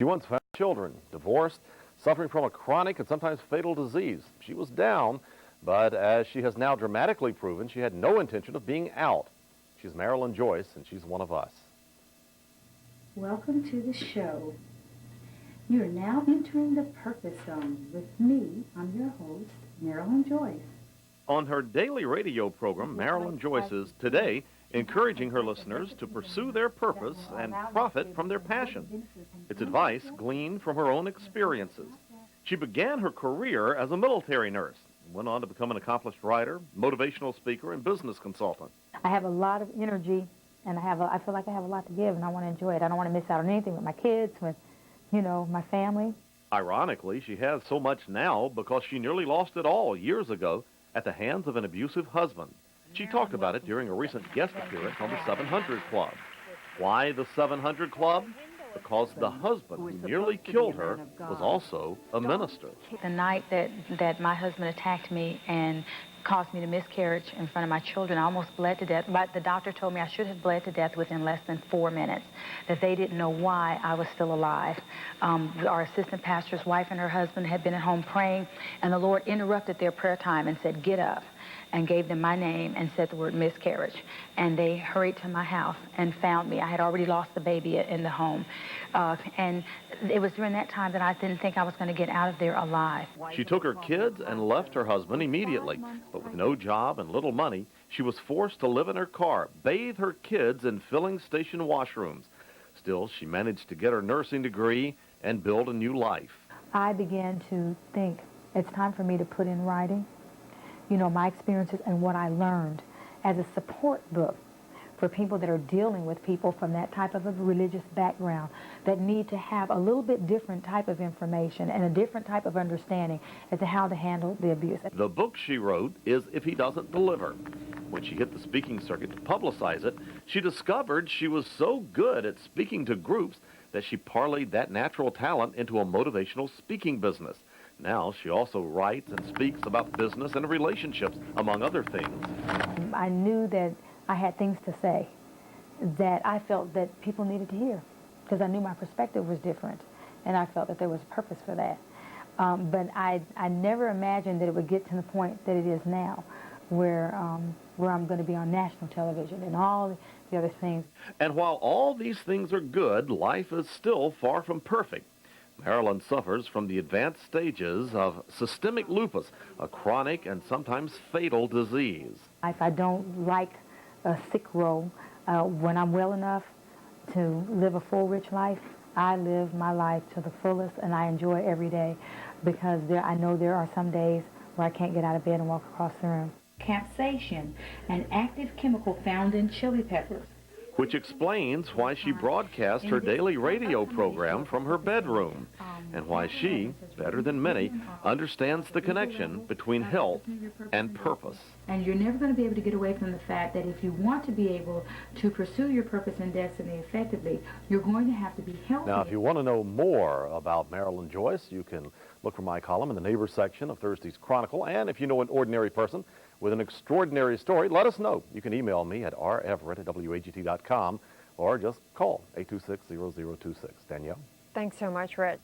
She once found children, divorced, suffering from a chronic and sometimes fatal disease. She was down, but as she has now dramatically proven, she had no intention of being out. She's Marilyn Joyce, and she's one of us. Welcome to the show. You are now entering the Purpose Zone with me. I'm your host, Marilyn Joyce. On her daily radio program, Marilyn Joyce is today encouraging her listeners to pursue their purpose and profit from their passion. It's advice gleaned from her own experiences. She began her career as a military nurse and went on to become an accomplished writer, motivational speaker, and business consultant. I have a lot of energy, and I feel like I have a lot to give, and I want to enjoy it. I don't want to miss out on anything with my kids, with, my family. Ironically, she has so much now because she nearly lost it all years ago at the hands of an abusive husband. She talked about it during a recent guest appearance on the 700 Club. Why the 700 Club? Because the husband who nearly killed her was also a minister. The night that my husband attacked me and caused me to miscarriage in front of my children, I almost bled to death. But the doctor told me I should have bled to death within less than 4 minutes, that they didn't know why I was still alive. Our assistant pastor's wife and her husband had been at home praying, and the Lord interrupted their prayer time and said, "Get up," and gave them my name and said the word miscarriage. And they hurried to my house and found me. I had already lost the baby in the home. And it was during that time that I didn't think I was going to get out of there alive. She took her kids and left her husband immediately. But with no job and little money, she was forced to live in her car, bathe her kids in filling station washrooms. Still, she managed to get her nursing degree and build a new life. I began to think it's time for me to put in writing my experiences and what I learned as a support book for people that are dealing with people from that type of a religious background that need to have a little bit different type of information and a different type of understanding as to how to handle the abuse. The book she wrote is If He Doesn't Deliver. When she hit the speaking circuit to publicize it, she discovered she was so good at speaking to groups that she parlayed that natural talent into a motivational speaking business. Now she also writes and speaks about business and relationships, among other things. I knew that I had things to say that I felt that people needed to hear because I knew my perspective was different, and I felt that there was a purpose for that. But I never imagined that it would get to the point that it is now, where I'm going to be on national television and all the other things. And while all these things are good, life is still far from perfect. Marilyn suffers from the advanced stages of systemic lupus, a chronic and sometimes fatal disease. If I don't like a sick role, when I'm well enough to live a full, rich life, I live my life to the fullest, and I enjoy every day because I know there are some days where I can't get out of bed and walk across the room. Capsaicin, an active chemical found in chili peppers. Which explains why she broadcasts her daily radio program from her bedroom, and why she, better than many, understands the connection between health and purpose. And you're never going to be able to get away from the fact that if you want to be able to pursue your purpose and destiny effectively, you're going to have to be healthy. Now, if you want to know more about Marilyn Joyce, you can look for my column in the Neighbors section of Thursday's Chronicle. And if you know an ordinary person with an extraordinary story, let us know. You can email me at reverett@wagt.com or just call 826-0026. Danielle? Thanks so much, Rich.